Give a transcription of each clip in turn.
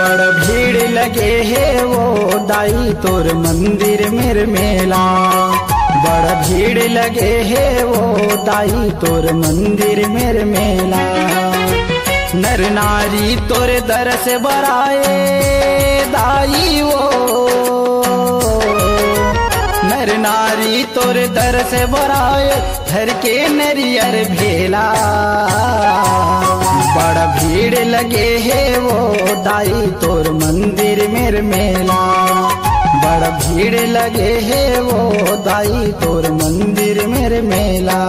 बड़ भीड़ लगे है वो दाई तोर मंदिर मेर मेला। बड़ भीड़ लगे है वो दाई तोर मंदिर मेर मेला। नर नारी तोर दर से बराए दाई वो, नर नारी तोर दर से बराए धर के नरियर भेला। बड़ा भीड़ लगे है वो दाई तोर मंदिर मेर मेला। बड़ा भीड़ लगे है वो दाई तोर मंदिर मेर मेला।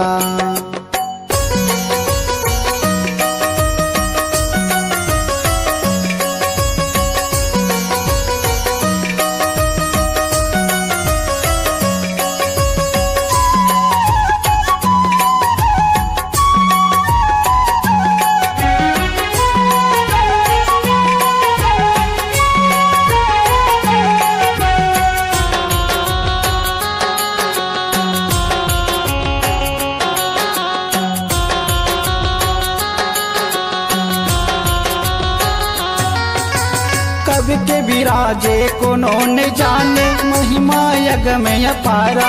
कब के विराजे कोनो न जाने महिमा यग में अपारा।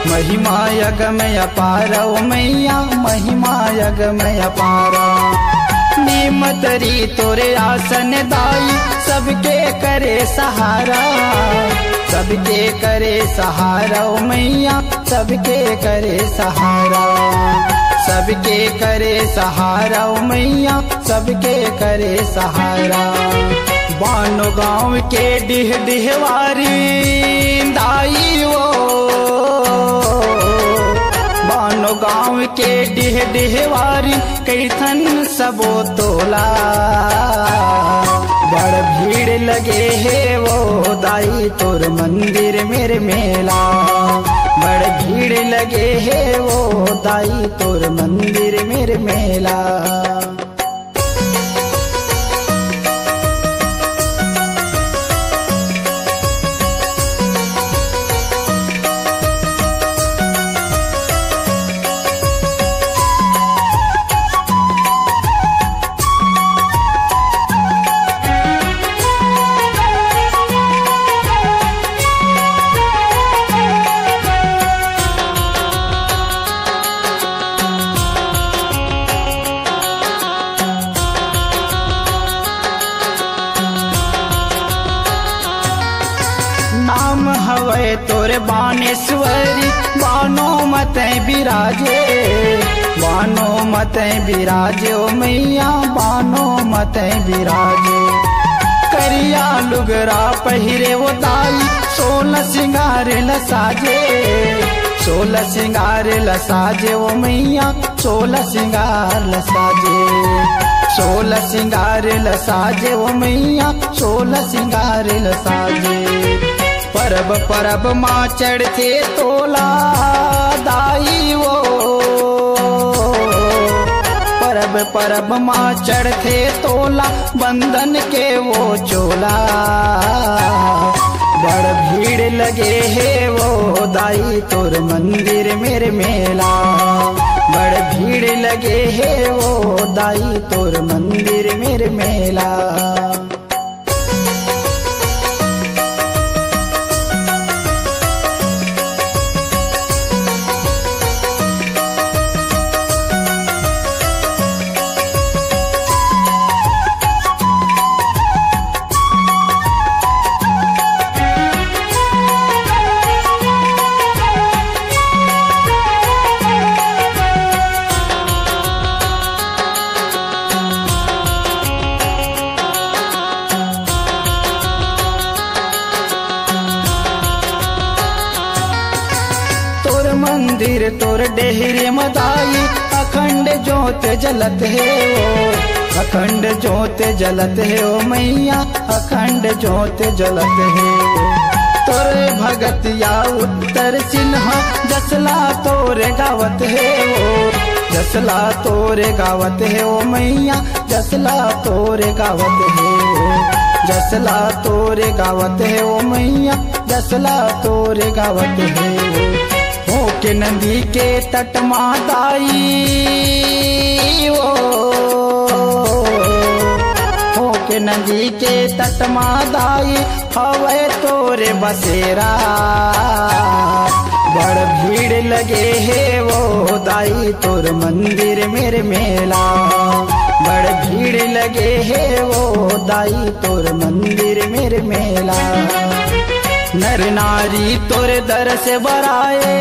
महिमा यग में अपारा ओ मैया महिमा यग में अपारा। नीमतरी तोरे आसन दाई सबके करे सहारा। सबके करे सहारा ओ मैया सबके करे सहारा। सबके करे सहारा ओ मैया सबके करे सहारा। बानो गाँव के डिह डिहवारी दाई वो, बानो गाँव के डिह डिहवारी कैथन सबो तोला। बड़ भीड़ लगे है वो दाई तोर मंदिर मेर मेला। बड़ भीड़ लगे है वो दाई तोर मंदिर मेर मेला। नाम हवे तोरे बानेश्वरी बानो मत बिराजे। बानो मत बिराजे ओ मैया बानो मत बिराजे। करिया लुगरा पहिरे वो दाई 16 सिंगार लसाजे। 16 सिंगार लसाजे ओ मैया 16 सिंगार लसाजे। 16 सिंगार लसाजे ओ मैया 16 सिंगार लसाजे। परब परब माँ चढ़ते तोला दाई वो। परब परब माँ चढ़ते तोला बंधन के वो चोला। बड़ भीड़ लगे है वो दाई तोर मंदिर मेर मेला। बड़ भीड़ लगे है वो दाई तोर मंदिर मेर मेला। मंदिर तोर डेहरे मदाई अखंड ज्योत जलत है वो। अखंड ज्योत जलत है ओ मैया अखंड ज्योत जलत है। तोर भगतिया उत्तर चिन्ह जसला तोर गावत है वो। जसला तोर गावत है ओ मैया जसला तोर गावत है वो। जसला तोर गावत है ओ मैया जसला तोर गावत है वो। के नदी के तट माताई वो। के नदी के तटमा दाई हवे तोरे बसेरा। बड़ भीड़ लगे है वो दाई तोर मंदिर मेरे मेला। बड़ भीड़ लगे है वो दाई तोर मंदिर मेरे मेला। नर नारी तोरे दर से बराए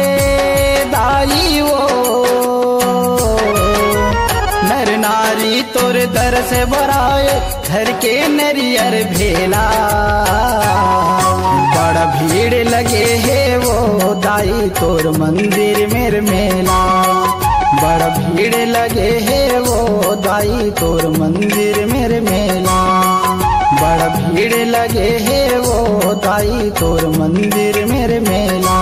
दाई वो। नर नारी तोरे दर से बराए घर के नरियर भेला। बड़ा भीड़ लगे है वो दाई तोर मंदिर मेरे मेला। बड़ा भीड़ लगे है वो दाई तोर मंदिर मेरे मेला। बड़ा भीड़ लगे है वो दाई तोर मंदिर मेरे मेला।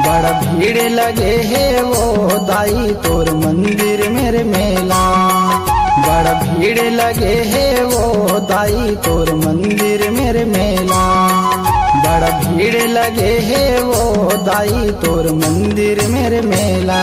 बड़ा भीड़ लगे है वो दाई तोर मंदिर मेरे मेला। बड़ा भीड़ लगे है वो दाई तोर मंदिर मेरे मेला। बड़ा भीड़ लगे है वो दाई तोर मंदिर मेरे मेला।